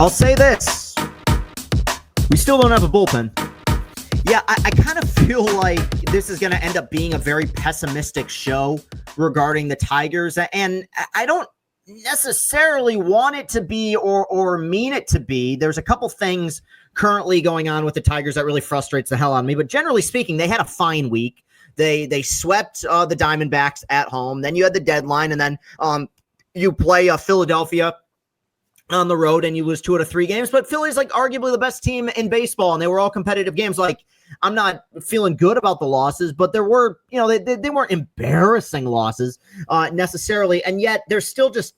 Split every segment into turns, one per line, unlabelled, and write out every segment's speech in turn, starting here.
I'll say this. We still don't have a bullpen. Yeah, I kind of feel like this is going to end up being a very pessimistic show regarding the Tigers. And I don't necessarily want it to be or mean it to be. There's a couple things currently going on with the Tigers that really frustrates the hell out of me. But generally speaking, they had a fine week. They swept the Diamondbacks at home. Then you had the deadline, and then you play Philadelphia on the road, and you lose 2 out of 3 games. But Philly's like arguably the best team in baseball, and they were all competitive games. Like, I'm not feeling good about the losses, but there were, they weren't embarrassing losses necessarily. And yet there's still just,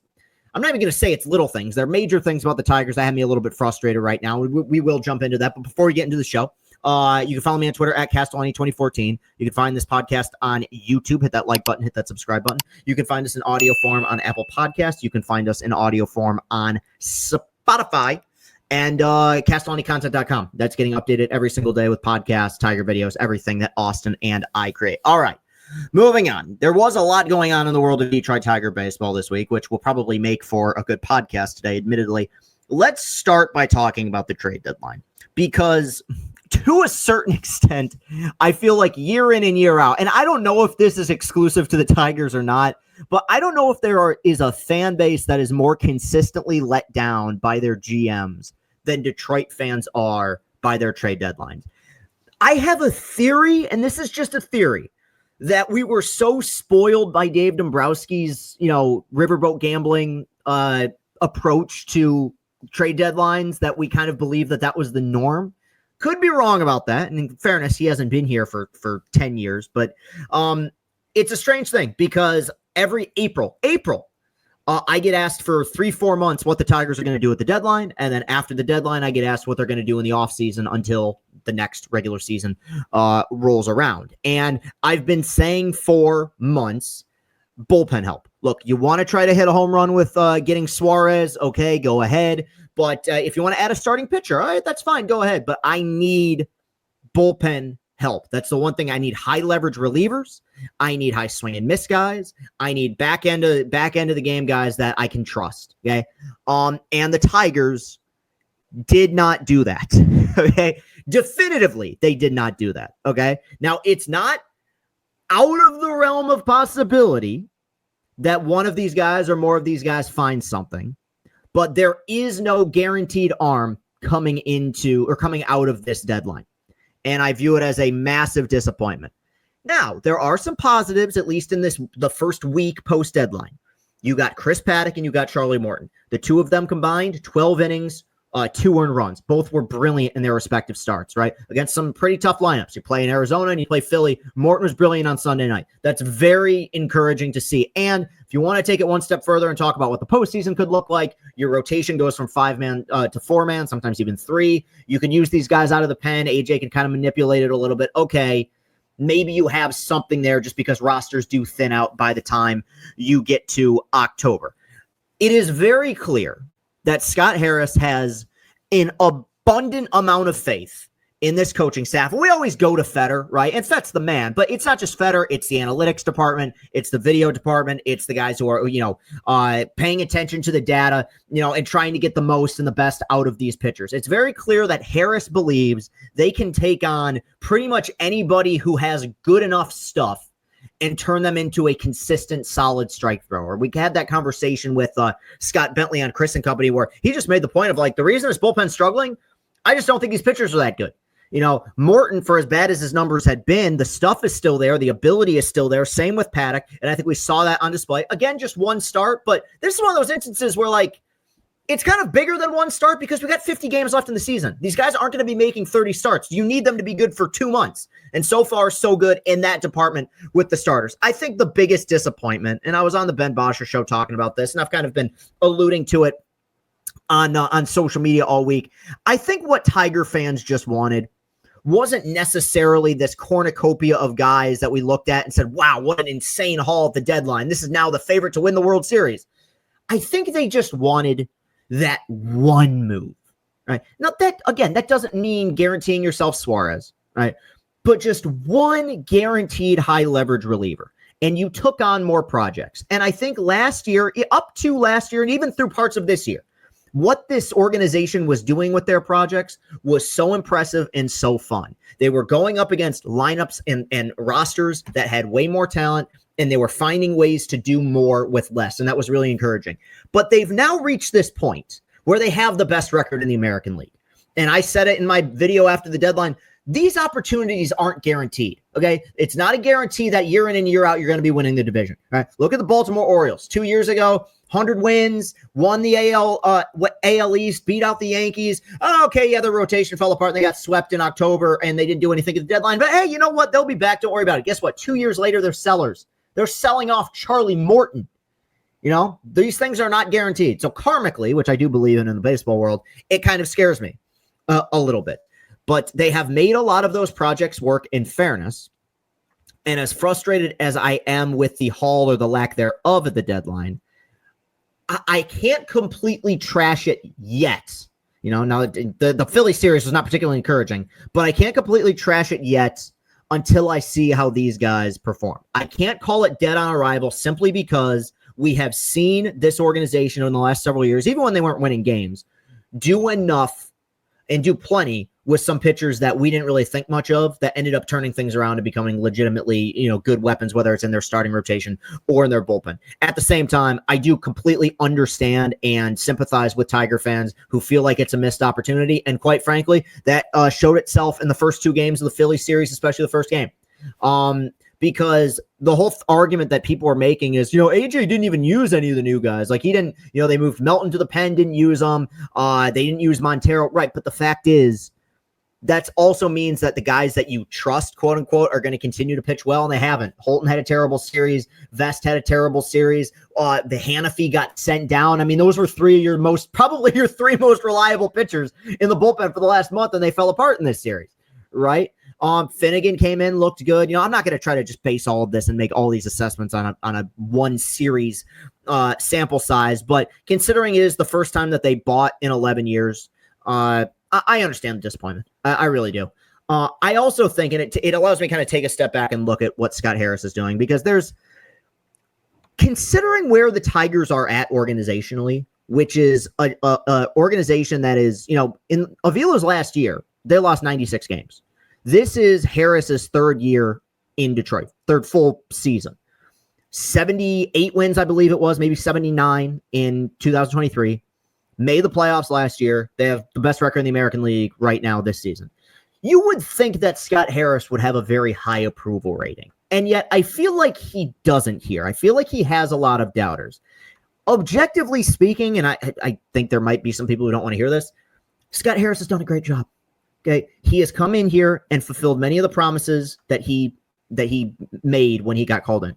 I'm not even going to say it's little things. There are major things about the Tigers that have me a little bit frustrated right now. We will jump into that. But before we get into the show, you can follow me on Twitter at Castellani2014. You can find this podcast on YouTube. Hit that like button, hit that subscribe button. You can find us in audio form on Apple Podcasts. You can find us in audio form on Spotify and CastellaniContent.com. That's getting updated every single day with podcasts, Tiger videos, everything that Austin and I create. All right. Moving on. There was a lot going on in the world of Detroit Tiger baseball this week, which will probably make for a good podcast today, admittedly. Let's start by talking about the trade deadline, because to a certain extent, I feel like year in and year out, and I don't know if this is exclusive to the Tigers or not, but I don't know if there is a fan base that is more consistently let down by their GMs than Detroit fans are by their trade deadlines. I have a theory, and this is just a theory, that we were so spoiled by Dave Dombrowski's, riverboat gambling approach to trade deadlines that we kind of believe that was the norm. Could be wrong about that. And in fairness, he hasn't been here for 10 years, but it's a strange thing because every April, I get asked for 3-4 months what the Tigers are going to do at the deadline. And then after the deadline, I get asked what they're going to do in the offseason until the next regular season rolls around. And I've been saying for months, bullpen help. Look, you want to try to hit a home run with getting Suarez, okay, go ahead. But if you want to add a starting pitcher, all right, that's fine, go ahead. But I need bullpen help. That's the one thing. I need high leverage relievers. I need high swing and miss guys. I need back end of the game guys that I can trust. Okay. And the Tigers did not do that. Okay. Definitively, they did not do that. Okay. Now, it's not out of the realm of possibility that one of these guys or more of these guys find something, but there is no guaranteed arm coming out of this deadline. And I view it as a massive disappointment. Now, there are some positives, at least in the first week post-deadline. You got Chris Paddock and you got Charlie Morton. The two of them combined, 12 innings, 2 earned runs. Both were brilliant in their respective starts, right? Against some pretty tough lineups. You play in Arizona and you play Philly. Morton was brilliant on Sunday night. That's very encouraging to see. And if you want to take it one step further and talk about what the postseason could look like, your rotation goes from 5-man to 4-man, sometimes even 3. You can use these guys out of the pen. AJ can kind of manipulate it a little bit. Okay, maybe you have something there just because rosters do thin out by the time you get to October. It is very clear that Scott Harris has an abundant amount of faith in this coaching staff. We always go to Fetter, right? And that's the man, but it's not just Fetter. It's the analytics department. It's the video department. It's the guys who are, paying attention to the data, and trying to get the most and the best out of these pitchers. It's very clear that Harris believes they can take on pretty much anybody who has good enough stuff and turn them into a consistent, solid strike thrower. We had that conversation with Scott Bentley on Chris and Company, where he just made the point of the reason this bullpen's struggling, I just don't think these pitchers are that good. Morton, for as bad as his numbers had been, the stuff is still there. The ability is still there. Same with Paddock. And I think we saw that on display. Again, just one start, but this is one of those instances where it's kind of bigger than one start because we got 50 games left in the season. These guys aren't going to be making 30 starts. You need them to be good for 2 months. And so far, so good in that department with the starters. I think the biggest disappointment, and I was on the Ben Bosher show talking about this, and I've kind of been alluding to it on social media all week. I think what Tiger fans just wanted wasn't necessarily this cornucopia of guys that we looked at and said, wow, what an insane haul at the deadline. This is now the favorite to win the World Series. I think they just wanted that one move, right? Now that doesn't mean guaranteeing yourself Suarez, right? But just one guaranteed high leverage reliever. And you took on more projects. And I think last year, up to last year, and even through parts of this year, What this organization was doing with their projects was so impressive and so fun. They were going up against lineups and rosters that had way more talent, and they were finding ways to do more with less, and that was really encouraging. But they've now reached this point where they have the best record in the American League. And I said it in my video after the deadline, these opportunities aren't guaranteed, okay? It's not a guarantee that year in and year out you're going to be winning the division, right? Look at the Baltimore Orioles. 2 years ago, 100 wins, won the AL East, beat out the Yankees. Oh, okay, yeah, the rotation fell apart. They got swept in October, and they didn't do anything at the deadline. But hey, you know what? They'll be back. Don't worry about it. Guess what? 2 years later, they're sellers. They're selling off Charlie Morton. You know, these things are not guaranteed. So karmically, which I do believe in the baseball world, it kind of scares me a little bit. But they have made a lot of those projects work in fairness. And as frustrated as I am with the haul or the lack thereof at the deadline, I can't completely trash it yet. You know, now the Philly series was not particularly encouraging, but I can't completely trash it yet until I see how these guys perform. I can't call it dead on arrival simply because we have seen this organization in the last several years, even when they weren't winning games, do enough and do plenty with some pitchers that we didn't really think much of that ended up turning things around and becoming legitimately, good weapons, whether it's in their starting rotation or in their bullpen. At the same time, I do completely understand and sympathize with Tiger fans who feel like it's a missed opportunity. And quite frankly, that showed itself in the first 2 games of the Philly series, especially the first game. Because the whole argument that people are making is, AJ didn't even use any of the new guys. Like he didn't, they moved Melton to the pen, didn't use them. They didn't use Montero. Right. But the fact is, that also means that the guys that you trust, quote unquote, are going to continue to pitch well, and they haven't. Holton had a terrible series. Vest had a terrible series. The Hannafy got sent down. I mean, those were probably your 3 most reliable pitchers in the bullpen for the last month, and they fell apart in this series, right? Finnegan came in, looked good. I'm not going to try to just base all of this and make all these assessments on a one series sample size, but considering it is the first time that they bought in 11 years, I understand the disappointment. I really do. I also think, and it allows me to kind of take a step back and look at what Scott Harris is doing, because considering where the Tigers are at organizationally, which is a organization that is, in Avila's last year, they lost 96 games. This is Harris's 3rd year in Detroit, 3rd full season. 78 wins, I believe it was, maybe 79 in 2023. Made the playoffs last year. They have the best record in the American League right now this season. You would think that Scott Harris would have a very high approval rating. And yet I feel like he doesn't here. I feel like he has a lot of doubters. Objectively speaking, and I think there might be some people who don't want to hear this, Scott Harris has done a great job. Okay. He has come in here and fulfilled many of the promises that he made when he got called in.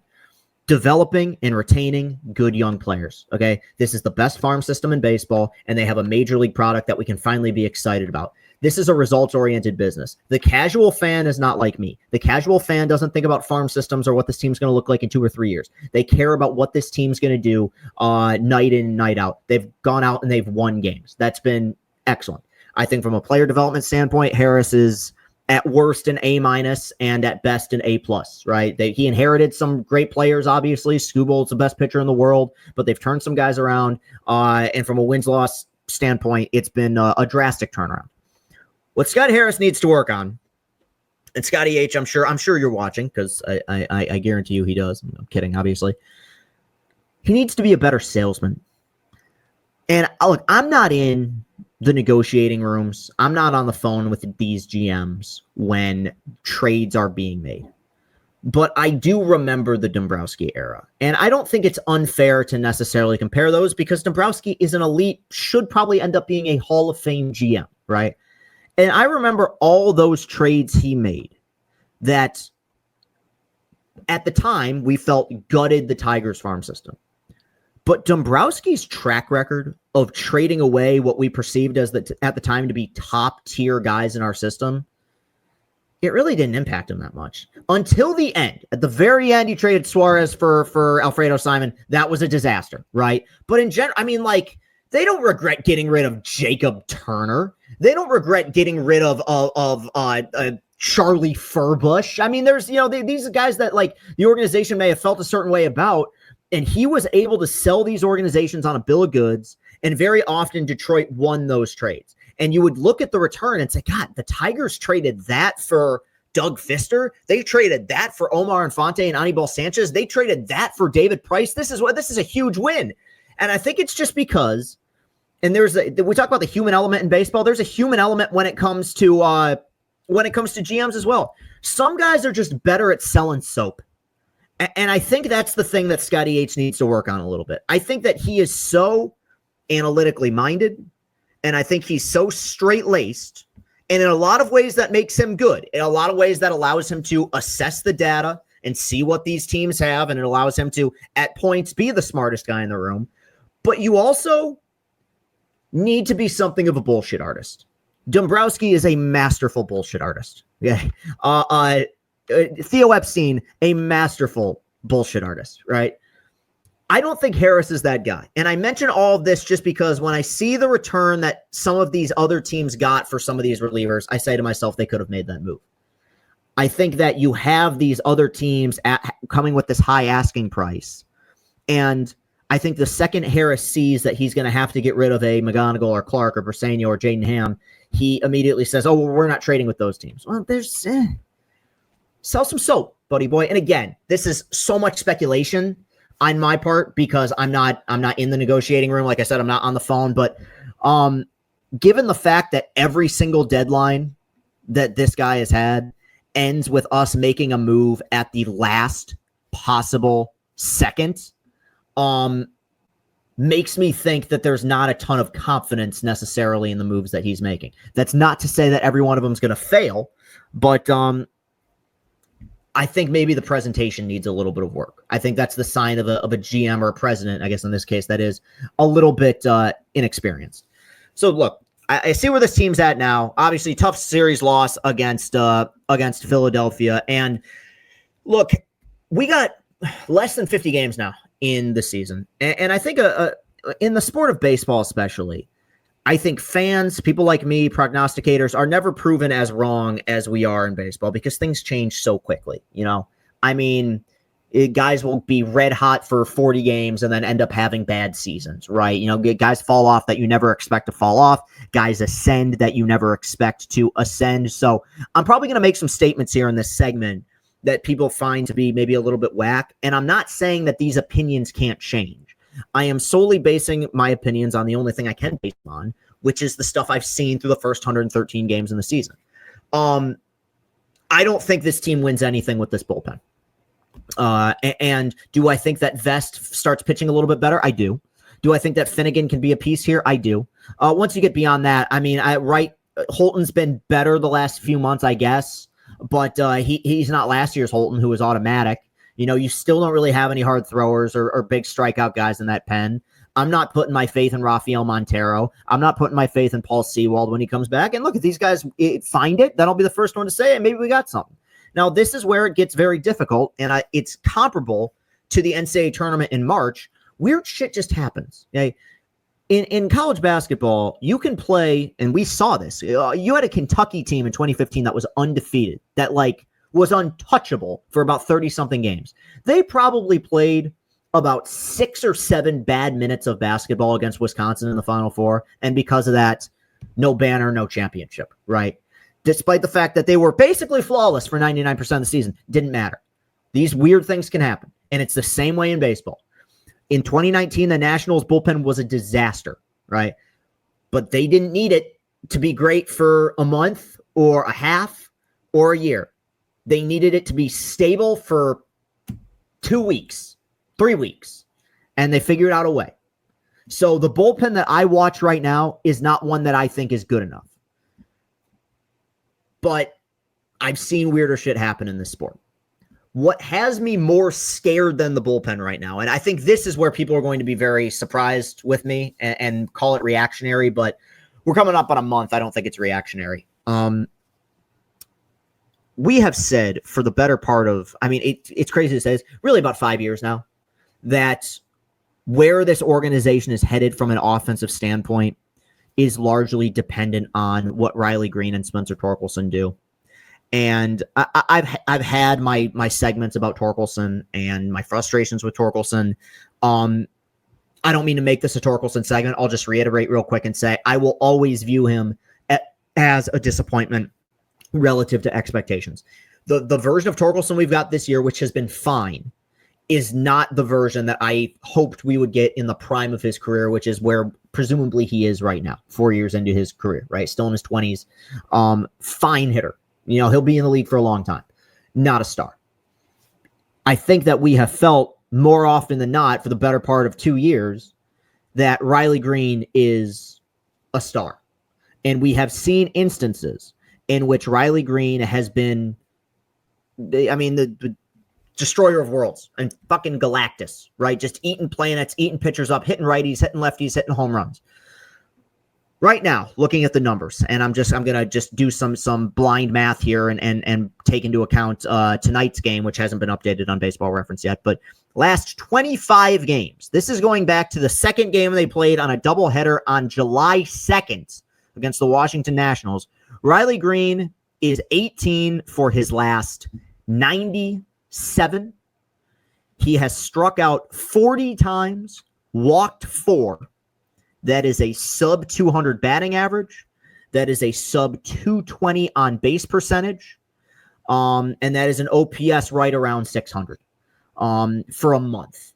Developing and retaining good young players. Okay. This is the best farm system in baseball, and they have a major league product that we can finally be excited about. This is a results-oriented business. The casual fan is not like me. The casual fan doesn't think about farm systems or what this team's going to look like in 2 or 3 years. They care about what this team's going to do night in and night out. They've gone out and they've won games. That's been excellent. I think from a player development standpoint, Harris is at worst an A- and at best an A+, right? He inherited some great players, obviously. Skubal's the best pitcher in the world, but they've turned some guys around. And from a wins-loss standpoint, it's been a drastic turnaround. What Scott Harris needs to work on, and Scotty H, I'm sure you're watching, because I guarantee you he does. I'm kidding, obviously. He needs to be a better salesman. And look, I'm not in the negotiating rooms. I'm not on the phone with these GMs when trades are being made. But I do remember the Dombrowski era. And I don't think it's unfair to necessarily compare those, because Dombrowski is an elite, should probably end up being a Hall of Fame GM, right? And I remember all those trades he made that at the time we felt gutted the Tigers farm system. But Dombrowski's track record of trading away what we perceived as at the time to be top tier guys in our system, it really didn't impact him that much until the end. At the very end, he traded Suarez for Alfredo Simon. That was a disaster, right? But in general, they don't regret getting rid of Jacob Turner. They don't regret getting rid of Charlie Furbush. There's these are guys that the organization may have felt a certain way about. And he was able to sell these organizations on a bill of goods And very often Detroit won those trades. And you would look at the return and say, God, the Tigers traded that for Doug Fister. They traded that for Omar Infante and Anibal Sanchez. They traded that for David Price. This is a huge win. And I think it's just because, and we talk about the human element in baseball. There's a human element when it comes to GMs as well. Some guys are just better at selling soap. And I think that's the thing that Scotty H needs to work on a little bit. I think that he is so analytically minded, and I think he's so straight-laced, and in a lot of ways that makes him good. In a lot of ways that allows him to assess the data and see what these teams have, and it allows him to, at points, be the smartest guy in the room. But you also need to be something of a bullshit artist. Dombrowski is a masterful bullshit artist. Yeah. Theo Epstein, a masterful bullshit artist, right? I don't think Harris is that guy. And I mention all of this just because when I see the return that some of these other teams got for some of these relievers, I say to myself, they could have made that move. I think that you have these other teams coming with this high asking price. And I think the second Harris sees that he's going to have to get rid of a McGonigal or Clark or Briseño or Jaden Ham, he immediately says, oh, well, we're not trading with those teams. Well, sell some soap, buddy boy. And again, this is so much speculation on my part because I'm not in the negotiating room. Like I said, I'm not on the phone, but given the fact that every single deadline that this guy has had ends with us making a move at the last possible second, makes me think that there's not a ton of confidence necessarily in the moves that he's making. That's not to say that every one of them is going to fail, but I think maybe the presentation needs a little bit of work. I think that's the sign of a GM or a president, I guess in this case, that is a little bit inexperienced. So look, I see where this team's at now. Obviously, tough series loss against Philadelphia. And look, we got less than 50 games now in the season. And I think in the sport of baseball especially, I think fans, people like me, prognosticators, are never proven as wrong as we are in baseball because things change so quickly. You know, I mean, guys will be red hot for 40 games and then end up having bad seasons, right? You know, guys fall off that you never expect to fall off. Guys ascend that you never expect to ascend. So I'm probably going to make some statements here in this segment that people find to be maybe a little bit whack. And I'm not saying that these opinions can't change. I am solely basing my opinions on the only thing I can base them on, which is the stuff I've seen through the first 113 games in the season. I don't think this team wins anything with this bullpen. And do I think that Vest starts pitching a little bit better? I do. Do I think that Finnegan can be a piece here? I do. Once you get beyond that, I mean, Holton's been better the last few months, I guess, but he's not last year's Holton, who was automatic. You know, you still don't really have any hard throwers or big strikeout guys in that pen. I'm not putting my faith in Rafael Montero. I'm not putting my faith in Paul Sewald when he comes back. And look, if these guys find it, then I'll be the first one to say it. Maybe we got something. Now, this is where it gets very difficult, and it's comparable to the NCAA tournament in March. Weird shit just happens. Okay? In college basketball, you can play, and we saw this. You had a Kentucky team in 2015 that was undefeated, that was untouchable for about 30-something games. They probably played about 6 or 7 bad minutes of basketball against Wisconsin in the Final Four, and because of that, no banner, no championship, right? Despite the fact that they were basically flawless for 99% of the season, didn't matter. These weird things can happen, and it's the same way in baseball. In 2019, the Nationals bullpen was a disaster, right? But they didn't need it to be great for a month or a half or a year. They needed it to be stable for 2 weeks, 3 weeks, and they figured out a way. So the bullpen that I watch right now is not one that I think is good enough. But I've seen weirder shit happen in this sport. What has me more scared than the bullpen right now, and I think this is where people are going to be very surprised with me and call it reactionary, but we're coming up on a month. I don't think it's reactionary. We have said for the better part of, I mean, it's crazy to say, it's really about 5 years now, that where this organization is headed from an offensive standpoint is largely dependent on what Riley Greene and Spencer Torkelson do. And I've had my segments about Torkelson and my frustrations with Torkelson. I don't mean to make this a Torkelson segment. I'll just reiterate real quick and say I will always view him as a disappointment relative to expectations. The version of Torkelson we've got this year, which has been fine, is not the version that I hoped we would get in the prime of his career, which is where presumably he is right now, 4 years into his career, right? Still in his 20s. Fine hitter. He'll be in the league for a long time. Not a star. I think that we have felt more often than not for the better part of 2 years that Riley Greene is a star. And we have seen instances in which Riley Greene has been, the destroyer of worlds and fucking Galactus, right? Just eating planets, eating pitchers up, hitting righties, hitting lefties, hitting home runs. Right now, looking at the numbers, and I'm gonna just do some blind math here and take into account tonight's game, which hasn't been updated on Baseball Reference yet, but last 25 games. This is going back to the second game they played on a doubleheader on July 2nd against the Washington Nationals. Riley Greene is 18 for his last 97. He has struck out 40 times, walked 4. That is a sub 200 batting average. That is a sub 220 on base percentage. And that is an OPS right around 600 for a month.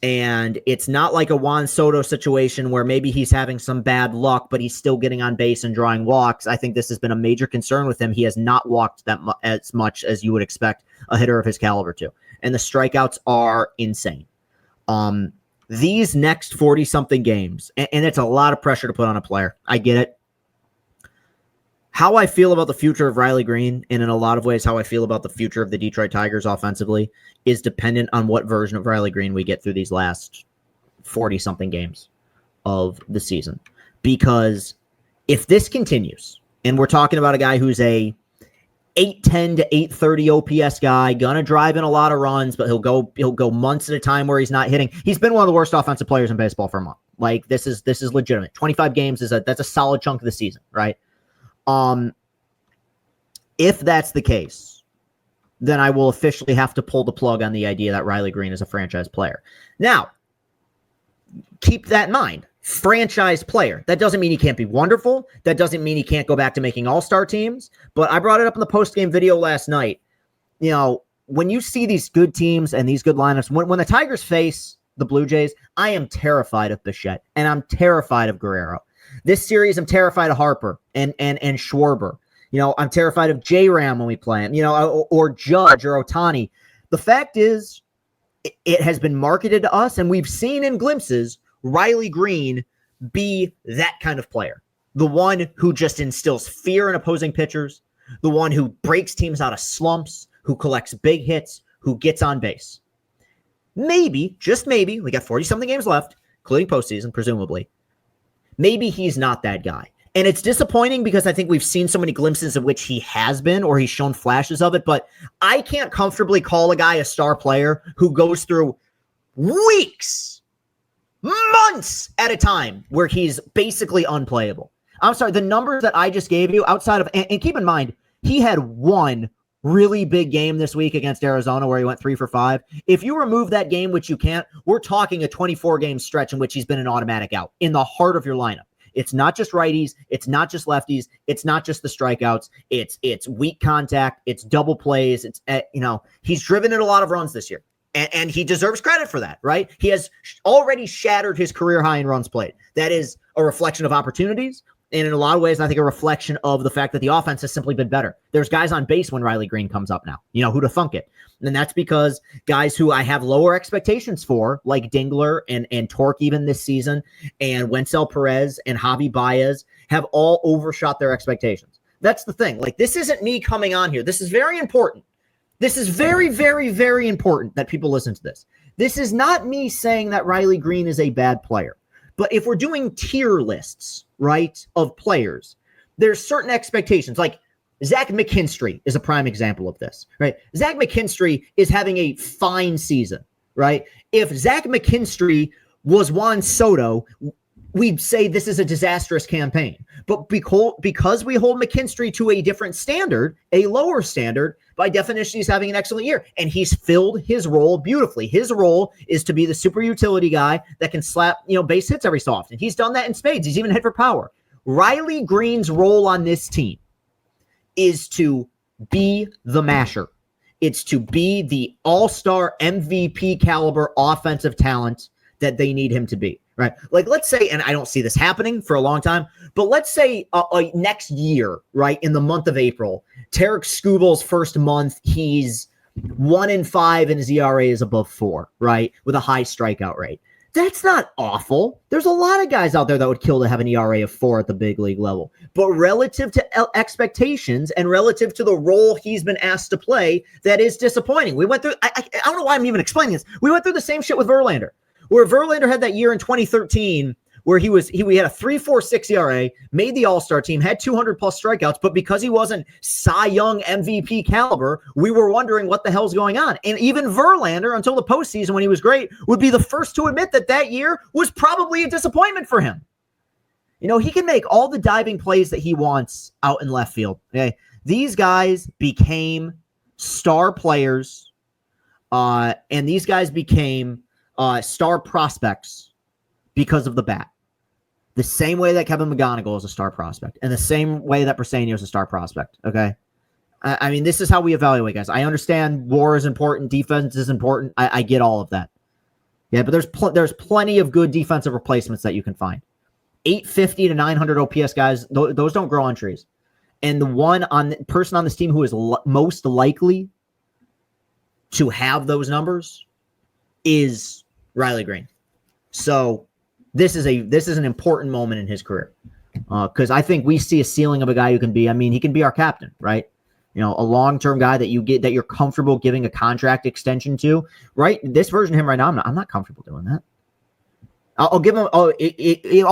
And it's not like a Juan Soto situation where maybe he's having some bad luck, but he's still getting on base and drawing walks. I think this has been a major concern with him. He has not walked as much as you would expect a hitter of his caliber to. And the strikeouts are insane. These next 40-something games, and it's a lot of pressure to put on a player. I get it. How I feel about the future of Riley Greene, and in a lot of ways how I feel about the future of the Detroit Tigers offensively, is dependent on what version of Riley Greene we get through these last 40-something games of the season. Because if this continues, and we're talking about a guy who's a 810 to 830 OPS guy, gonna drive in a lot of runs, but he'll go months at a time where he's not hitting. He's been one of the worst offensive players in baseball for a month. Like this is legitimate. 25 games that's a solid chunk of the season, right? If that's the case, then I will officially have to pull the plug on the idea that Riley Greene is a franchise player. Now, keep that in mind. Franchise player. That doesn't mean he can't be wonderful. That doesn't mean he can't go back to making all-star teams. But I brought it up in the post-game video last night. When you see these good teams and these good lineups, when the Tigers face the Blue Jays, I am terrified of Bichette, and I'm terrified of Guerrero. This series, I'm terrified of Harper and Schwarber. I'm terrified of J-Ram when we play him, or Judge or Ohtani. The fact is, it has been marketed to us, and we've seen in glimpses Riley Greene be that kind of player. The one who just instills fear in opposing pitchers, the one who breaks teams out of slumps, who collects big hits, who gets on base. Maybe, just maybe, we got 40-something games left, including postseason, presumably. Maybe he's not that guy. And it's disappointing because I think we've seen so many glimpses of which he has been, or he's shown flashes of it, but I can't comfortably call a guy a star player who goes through weeks, months at a time where he's basically unplayable. I'm sorry, the numbers that I just gave you outside of, and keep in mind, he had one really big game this week against Arizona where he went 3 for 5. If you remove that game, which you can't, we're talking a 24-game stretch in which he's been an automatic out in the heart of your lineup. It's not just righties. It's not just lefties. It's not just the strikeouts. It's weak contact. It's double plays. It's, he's driven in a lot of runs this year. And he deserves credit for that, right? He has already shattered his career high in runs played. That is a reflection of opportunities. And in a lot of ways, I think a reflection of the fact that the offense has simply been better. There's guys on base when Riley Greene comes up now. Who to thunk it. And that's because guys who I have lower expectations for, like Dingler and Torque even this season, and Wenzel Perez and Javi Baez, have all overshot their expectations. That's the thing. Like, this isn't me coming on here. This is very important. This is very, very, very important that people listen to this. This is not me saying that Riley Greene is a bad player. But if we're doing tier lists, right, of players, there's certain expectations. Like Zach McKinstry is a prime example of this, right? Zach McKinstry is having a fine season, right? If Zach McKinstry was Juan Soto, we'd say this is a disastrous campaign. But because we hold McKinstry to a different standard, a lower standard, by definition, he's having an excellent year. And he's filled his role beautifully. His role is to be the super utility guy that can slap, base hits every so often. He's done that in spades. He's even hit for power. Riley Greene's role on this team is to be the masher. It's to be the all-star MVP caliber offensive talent that they need him to be, right? Like, let's say, and I don't see this happening for a long time, but let's say next year, right, in the month of April, Tarek Skubal's first month, he's 1-5 and his ERA is above 4, right, with a high strikeout rate. That's not awful. There's a lot of guys out there that would kill to have an ERA of 4 at the big league level. But relative to expectations and relative to the role he's been asked to play, that is disappointing. We went through, I don't know why I'm even explaining this. We went through the same shit with Verlander, where Verlander had that year in 2013 where we had a 3.46 ERA, made the All-Star team, had 200 plus strikeouts, but because he wasn't Cy Young MVP caliber, we were wondering what the hell's going on. And even Verlander, until the postseason when he was great, would be the first to admit that year was probably a disappointment for him. He can make all the diving plays that he wants out in left field. Okay, these guys became star players, and these guys became star prospects because of the bat. The same way that Kevin McGonigal is a star prospect, and the same way that Briseno is a star prospect, okay? I mean, this is how we evaluate guys. I understand WAR is important, defense is important. I get all of that. Yeah, but there's plenty of good defensive replacements that you can find. 850 to 900 OPS guys, those don't grow on trees. And the person on this team who is most likely to have those numbers is Riley Greene. So this is an important moment in his career, because I think we see a ceiling of a guy who can be. I mean, he can be our captain, right? A long-term guy that you're comfortable giving a contract extension to, right? This version of him right now, I'm not comfortable doing that. I'll give him. I'll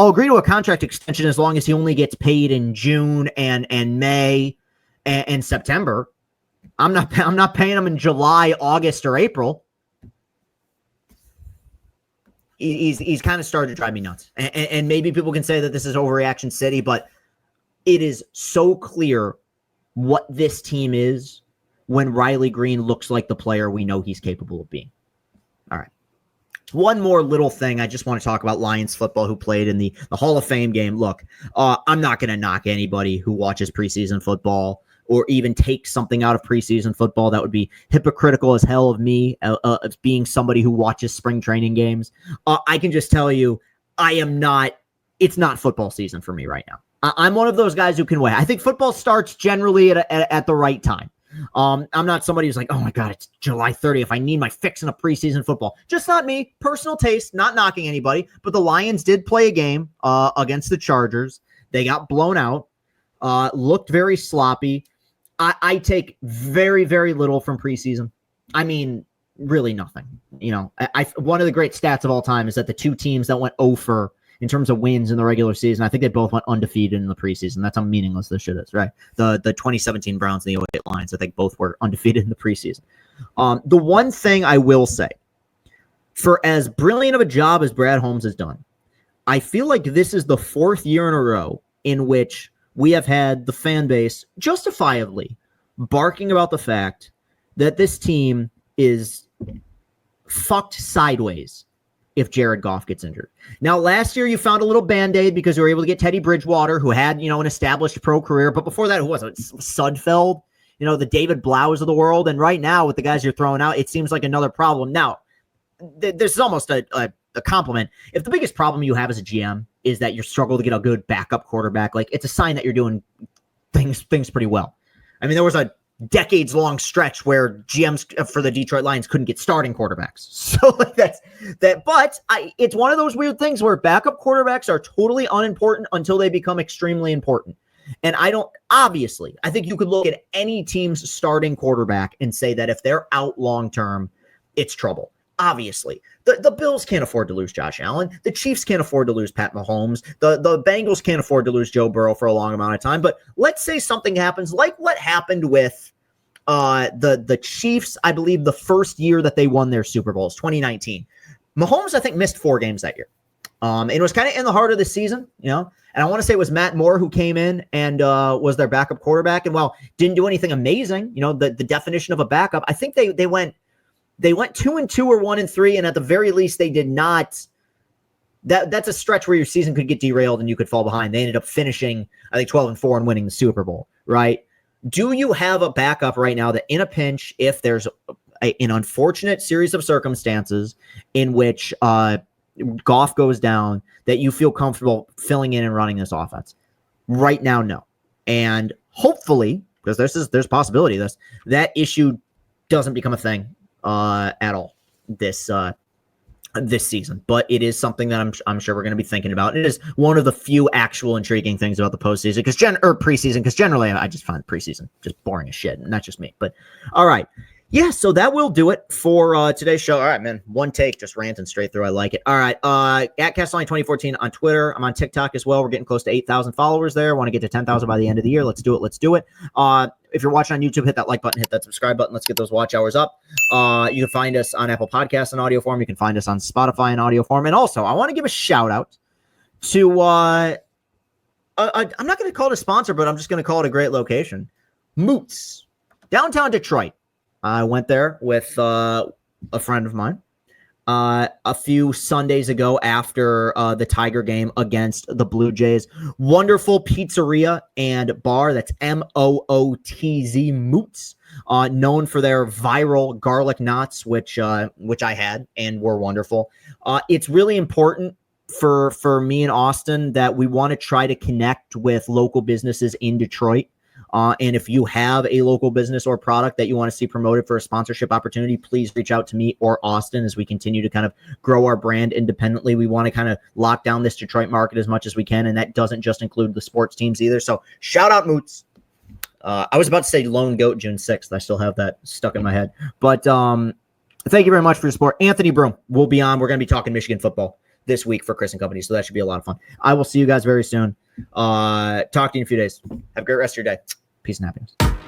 agree to a contract extension as long as he only gets paid in June and May and September. I'm not paying him in July, August, or April. He's kind of started to drive me nuts. And maybe people can say that this is overreaction city, but it is so clear what this team is when Riley Greene looks like the player we know he's capable of being. All right. One more little thing I just want to talk about Lions football who played in the Hall of Fame game. Look, I'm not going to knock anybody who watches preseason football or even take something out of preseason football. That would be hypocritical as hell of me, as being somebody who watches spring training games. I can just tell you, it's not football season for me right now. I'm one of those guys who can wait. I think football starts generally at the right time. I'm not somebody who's like, oh my God, it's July 30th. I need my fix in a preseason football. Just not me. Personal taste, not knocking anybody. But the Lions did play a game against the Chargers. They got blown out, looked very sloppy. I take very, very little from preseason. I mean, really nothing. One of the great stats of all time is that the two teams that went 0 in terms of wins in the regular season, I think they both went undefeated in the preseason. That's how meaningless this shit is, right? The 2017 Browns and the 08 Lions, I think both were undefeated in the preseason. The one thing I will say, for as brilliant of a job as Brad Holmes has done, I feel like this is the 4th year in a row in which we have had the fan base justifiably barking about the fact that this team is fucked sideways if Jared Goff gets injured. Now, last year you found a little Band-Aid because you were able to get Teddy Bridgewater, who had, an established pro career. But before that, who was it? Sudfeld, the David Blows of the world. And right now with the guys you're throwing out, it seems like another problem. Now, this is almost a compliment. If the biggest problem you have as a GM is that you struggle to get a good backup quarterback, like, it's a sign that you're doing things pretty well. I mean, there was a decades-long stretch where GMs for the Detroit Lions couldn't get starting quarterbacks. So like that's that. But it's one of those weird things where backup quarterbacks are totally unimportant until they become extremely important. And I think you could look at any team's starting quarterback and say that if they're out long-term, it's trouble. Obviously, the Bills can't afford to lose Josh Allen. The Chiefs can't afford to lose Pat Mahomes. The Bengals can't afford to lose Joe Burrow for a long amount of time. But let's say something happens like what happened with the Chiefs, I believe, the first year that they won their Super Bowls, 2019. Mahomes, I think, missed 4 games that year. It was kind of in the heart of the season, and I want to say it was Matt Moore who came in and was their backup quarterback. And while didn't do anything amazing, the definition of a backup, I think they went 2-2 or 1-3, and at the very least they did not. That's a stretch where your season could get derailed and you could fall behind. They ended up finishing, I think, 12-4 and winning the Super Bowl, right? Do you have a backup right now that in a pinch, if there's an unfortunate series of circumstances in which Goff goes down, that you feel comfortable filling in and running this offense? Right now, no. And hopefully, because there's possibility of this, that issue doesn't become a thing at all this season. But it is something that I'm sure we're going to be thinking about. It is one of the few actual intriguing things about the postseason or preseason, because generally I just find preseason just boring as shit, and not just me. But all right. Yeah, so that will do it for today's show. All right, man. One take, just ranting straight through. I like it. All right. At Castellani2014 on Twitter. I'm on TikTok as well. We're getting close to 8,000 followers there. Want to get to 10,000 by the end of the year. Let's do it. If you're watching on YouTube, hit that like button, hit that subscribe button. Let's get those watch hours up. You can find us on Apple Podcasts in audio form. You can find us on Spotify in audio form. And also, I want to give a shout out to, I'm not going to call it a sponsor, but I'm just going to call it a great location. Moots, downtown Detroit. I went there with a friend of mine a few Sundays ago after the Tiger game against the Blue Jays. Wonderful pizzeria and bar. That's Mootz, Moots, known for their viral garlic knots, which I had and were wonderful. It's really important for me and Austin that we want to try to connect with local businesses in Detroit. And if you have a local business or product that you want to see promoted for a sponsorship opportunity, please reach out to me or Austin as we continue to kind of grow our brand independently. We want to kind of lock down this Detroit market as much as we can, and that doesn't just include the sports teams either. So shout out Moots. I was about to say Lone Goat June 6th. I still have that stuck in my head. But thank you very much for your support. Anthony Broom will be on. We're going to be talking Michigan football this week for Chris and Company, so that should be a lot of fun. I will see you guys very soon. Talk to you in a few days. Have a great rest of your day. Peace and happiness.